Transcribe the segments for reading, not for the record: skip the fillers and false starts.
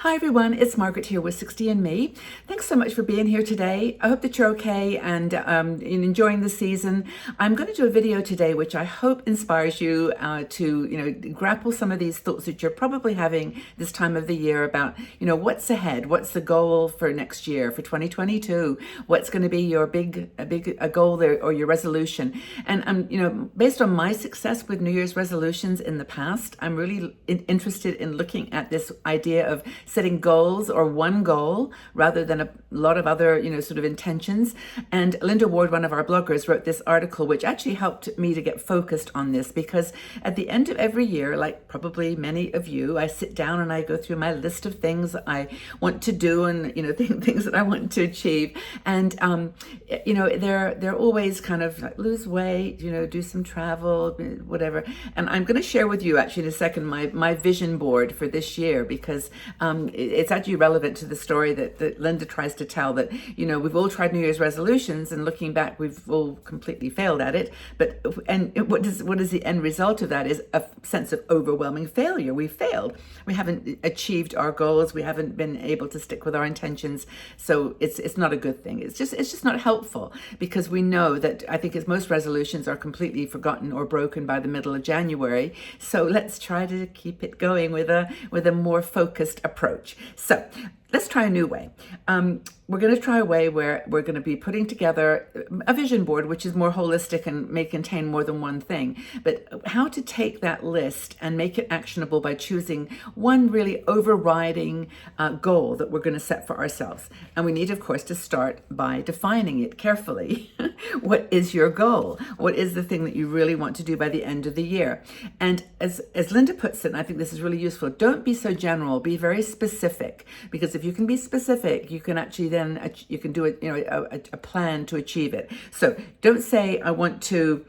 Hi everyone, it's Margaret here with 60andMe. Thanks so much for being here today. I hope that you're okay and enjoying the season. I'm going to do a video today which I hope inspires you to grapple some of these thoughts that you're probably having this time of the year about what's ahead, what's the goal for next year, for 2022, what's going to be your big goal there or your resolution. And based on my success with New Year's resolutions in the past, I'm really interested in looking at this idea of setting goals or one goal rather than a lot of other, sort of intentions. And Linda Ward, one of our bloggers, wrote this article, which actually helped me to get focused on this, because at the end of every year, like probably many of you, I sit down and I go through my list of things I want to do and, things that I want to achieve. And, they're always kind of like lose weight, do some travel, whatever. And I'm going to share with you actually in a second my vision board for this year, because it's actually relevant to the story that Linda tries to tell, that, we've all tried New Year's resolutions and looking back, we've all completely failed at it. And what is the end result of that is a sense of overwhelming failure. We failed. We haven't achieved our goals. We haven't been able to stick with our intentions. So it's not a good thing. It's just not helpful, because we know that I think as most resolutions are completely forgotten or broken by the middle of January. So let's try to keep it going with a more focused approach. So let's try a new way. We're going to try a way where we're going to be putting together a vision board, which is more holistic and may contain more than one thing, but how to take that list and make it actionable by choosing one really overriding goal that we're going to set for ourselves. And we need, of course, to start by defining it carefully. What is your goal? What is the thing that you really want to do by the end of the year? And as Linda puts it, and I think this is really useful, don't be so general, be very specific, because if you can be specific, you can actually then you can do a plan to achieve it. So don't say I want to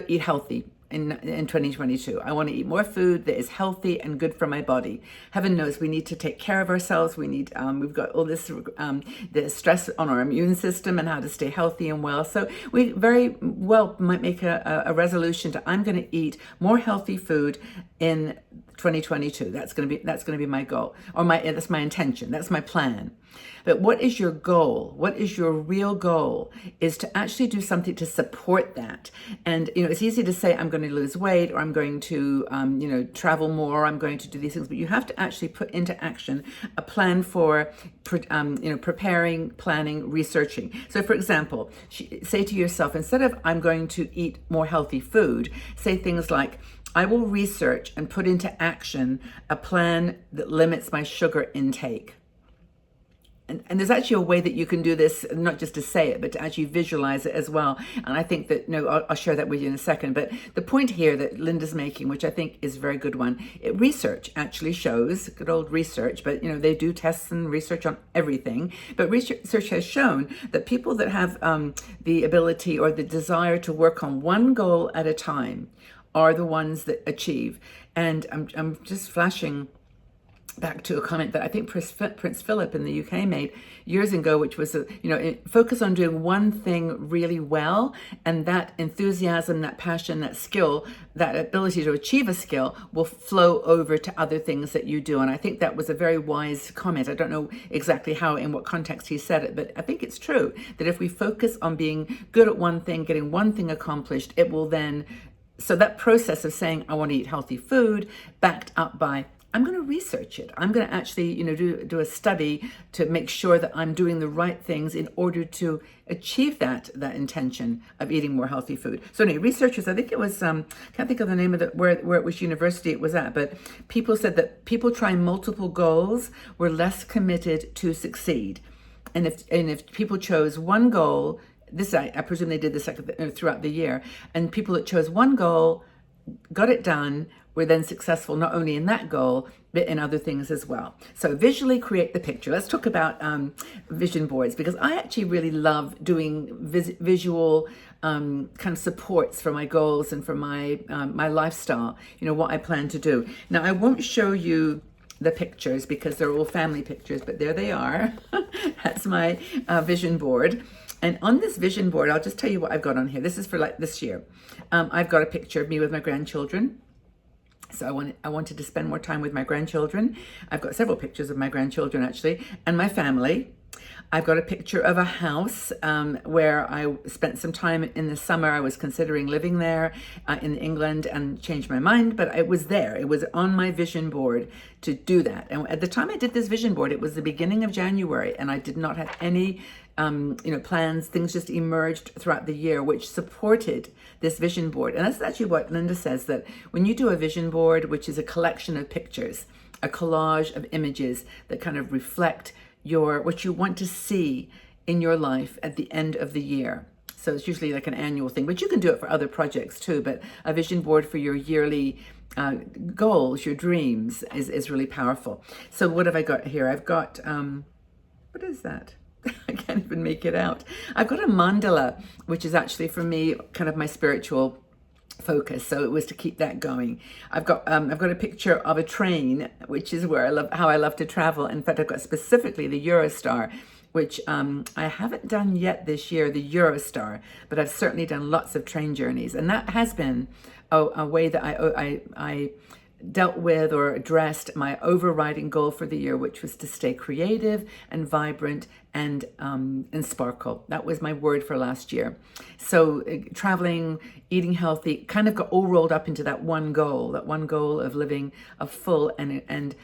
eat healthy in 2022. I want to eat more food that is healthy and good for my body. Heaven knows we need to take care of ourselves. We need we've got all this the stress on our immune system and how to stay healthy and well. So we very well might make a resolution to I'm going to eat more healthy food in 2022. That's going to be my goal, or that's my intention. That's my plan. But what is your goal? What is your real goal? Is to actually do something to support that. And it's easy to say I'm going to lose weight, or I'm going to travel more, or I'm going to do these things, but you have to actually put into action a plan for preparing, planning, researching. So for example, say to yourself, instead of I'm going to eat more healthy food, say things like, I will research and put into action a plan that limits my sugar intake. And there's actually a way that you can do this, not just to say it, but to actually visualize it as well. And I think that, I'll share that with you in a second. But the point here that Linda's making, which I think is a very good one, research actually shows, good old research, but they do tests and research on everything. But research has shown that people that have the ability or the desire to work on one goal at a time are the ones that achieve. And I'm just flashing back to a comment that I think Prince Philip in the UK made years ago, which was, focus on doing one thing really well, and that enthusiasm, that passion, that skill, that ability to achieve a skill will flow over to other things that you do. And I think that was a very wise comment. I don't know exactly how, in what context he said it, but I think it's true that if we focus on being good at one thing, getting one thing accomplished, it will then, so that process of saying, I want to eat healthy food, backed up by, I'm going to research it. I'm going to actually, do a study to make sure that I'm doing the right things in order to achieve that intention of eating more healthy food. So anyway, researchers, I think it was, can't think of the name of where it was university it was at, but people said that people trying multiple goals were less committed to succeed. And if people chose one goal, I presume they did this throughout the year, and people that chose one goal, got it done, were then successful not only in that goal, but in other things as well. So visually create the picture. Let's talk about vision boards, because I actually really love doing visual kind of supports for my goals and for my lifestyle, what I plan to do. Now, I won't show you the pictures because they're all family pictures, but there they are. That's my vision board. And on this vision board, I'll just tell you what I've got on here. This is for this year. I've got a picture of me with my grandchildren. So I wanted to spend more time with my grandchildren. I've got several pictures of my grandchildren actually, and my family. I've got a picture of a house where I spent some time in the summer. I was considering living there in England and changed my mind, but it was there. It was on my vision board to do that. And at the time I did this vision board, it was the beginning of January, and I did not have any plans. Things just emerged throughout the year, which supported this vision board. And that's actually what Linda says, that when you do a vision board, which is a collection of pictures, a collage of images that kind of reflect what you want to see in your life at the end of the year. So it's usually like an annual thing, but you can do it for other projects too. But a vision board for your yearly goals, your dreams is really powerful. So what have I got here? I've got, what is that? I can't even make it out. I've got a mandala, which is actually for me kind of my spiritual focus, so it was to keep that going. I've got a picture of a train, which is where how I love to travel. In fact, I've got specifically the Eurostar, which I haven't done yet this year, the Eurostar, but I've certainly done lots of train journeys, and that has been a way that I dealt with or addressed my overriding goal for the year, which was to stay creative and vibrant and sparkle. That was my word for last year. So traveling, eating healthy, kind of got all rolled up into that one goal of living a full and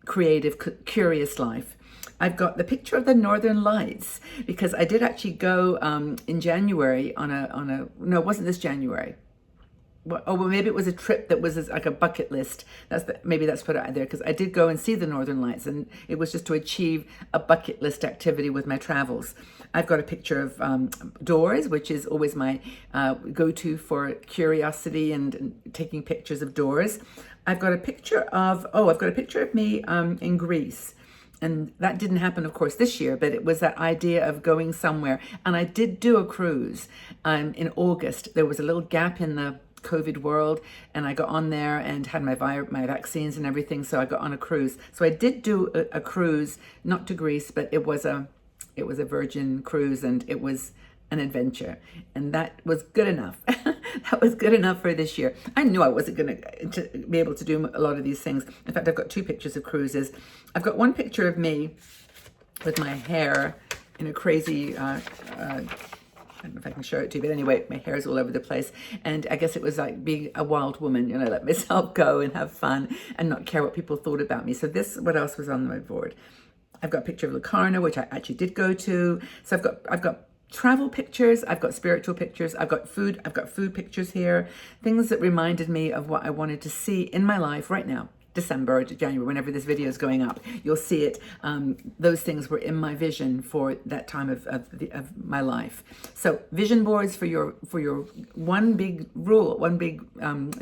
creative, curious life. I've got the picture of the Northern Lights because I did actually go in January no, it wasn't this January. Well, maybe it was a trip that was like a bucket list. Maybe that's put out there, because I did go and see the Northern Lights, and it was just to achieve a bucket list activity with my travels. I've got a picture of doors, which is always my go-to for curiosity and taking pictures of doors. I've got a picture of me in Greece. And that didn't happen, of course, this year, but it was that idea of going somewhere. And I did do a cruise in August. There was a little gap in the COVID world, and I got on there and had my vaccines and everything, so I got on a cruise. So I did do a cruise, not to Greece, but it was a Virgin cruise, and it was an adventure, and that was good enough. That was good enough for this year. I knew I wasn't going to be able to do a lot of these things. In fact, I've got two pictures of cruises. I've got one picture of me with my hair in a crazy I don't know if I can show it to you, but anyway, my hair is all over the place. And I guess it was like being a wild woman, let myself go and have fun and not care what people thought about me. So what else was on my board? I've got a picture of Locarno, which I actually did go to. So I've got travel pictures, I've got spiritual pictures, I've got food pictures here, things that reminded me of what I wanted to see in my life right now. December or January, whenever this video is going up, you'll see it. Those things were in my vision for that time of my life. So vision boards for your one big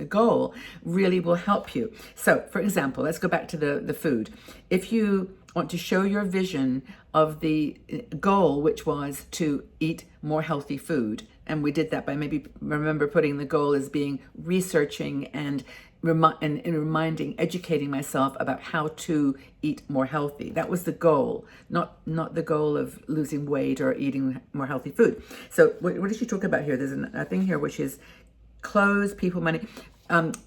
goal really will help you. So for example, let's go back to the food. If you want to show your vision of the goal, which was to eat more healthy food, and we did that by remember putting the goal as being researching and educating myself about how to eat more healthy. That was the goal, not the goal of losing weight or eating more healthy food. So what did she talk about here? There's a thing here which is clothes, people, money.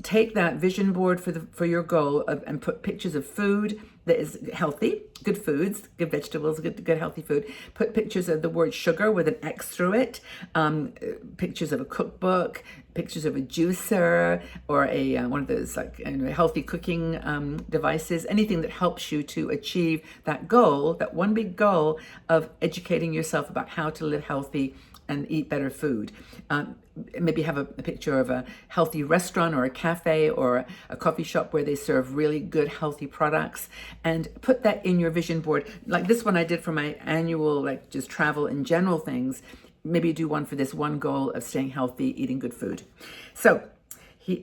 Take that vision board for your goal and put pictures of food that is healthy, good foods, good vegetables, good healthy food. Put pictures of the word sugar with an X through it, pictures of a cookbook, pictures of a juicer, or one of those healthy cooking devices, anything that helps you to achieve that goal, that one big goal of educating yourself about how to live healthy and eat better food. Maybe have a picture of a healthy restaurant or a cafe or a coffee shop where they serve really good healthy products, and put that in your vision board. Like this one I did for my annual just travel and general things. Maybe do one for this one goal of staying healthy, eating good food. So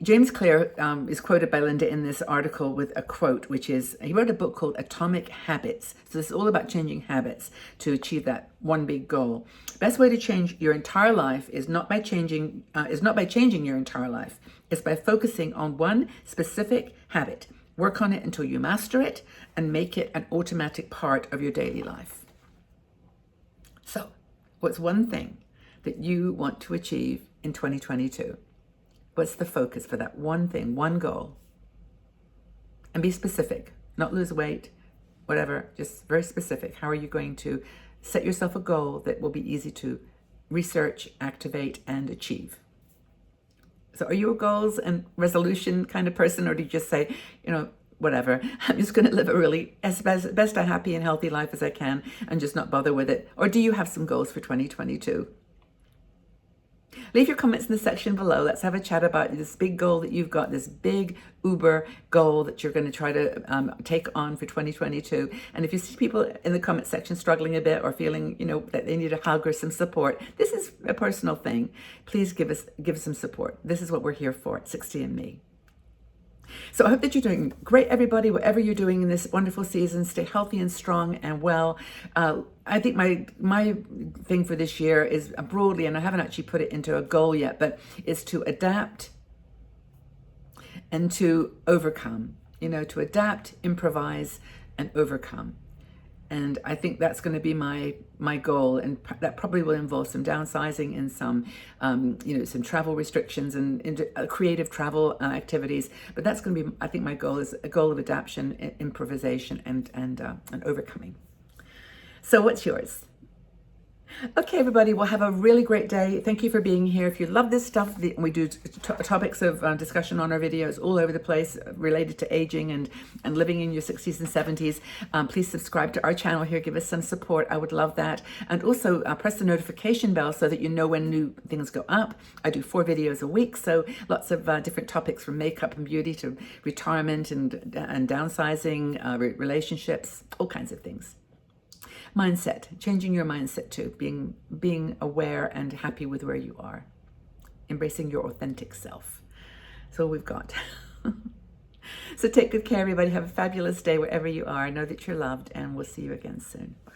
James Clear is quoted by Linda in this article with a quote, which is, he wrote a book called Atomic Habits. So this is all about changing habits to achieve that one big goal. Best way to change your entire life is not by changing your entire life. It's by focusing on one specific habit. Work on it until you master it and make it an automatic part of your daily life. So, what's one thing that you want to achieve in 2022? What's the focus for that one thing, one goal? And be specific, not lose weight, whatever, just very specific. How are you going to set yourself a goal that will be easy to research, activate, and achieve? So are you a goals and resolution kind of person, or do you just say, whatever, I'm just going to live a really as best a happy and healthy life as I can and just not bother with it? Or do you have some goals for 2022? Leave your comments in the section below. Let's have a chat about this big goal that you've got, this big Uber goal that you're going to try to take on for 2022. And if you see people in the comment section struggling a bit or feeling, that they need a hug or some support, this is a personal thing. Please give us some support. This is what we're here for at 60andMe. So I hope that you're doing great, everybody, whatever you're doing in this wonderful season. Stay healthy and strong and well. I think my thing for this year is broadly, and I haven't actually put it into a goal yet, but is to adapt and to overcome, to adapt, improvise, and overcome. And I think that's going to be my goal, and that probably will involve some downsizing and some, some travel restrictions and creative travel activities. But that's going to be, I think, my goal is a goal of adaptation, improvisation, and overcoming. So, what's yours? Okay, everybody, we'll have a really great day. Thank you for being here. If you love this stuff, we do topics of discussion on our videos all over the place related to aging and living in your 60s and 70s. Please subscribe to our channel here. Give us some support. I would love that. And also press the notification bell so that you know when new things go up. I do 4 videos a week, so lots of different topics from makeup and beauty to retirement and downsizing, relationships, all kinds of things. Mindset, changing your mindset too, being aware and happy with where you are, embracing your authentic self. That's all we've got. So take good care, everybody. Have a fabulous day wherever you are. Know that you're loved, and we'll see you again soon. Bye.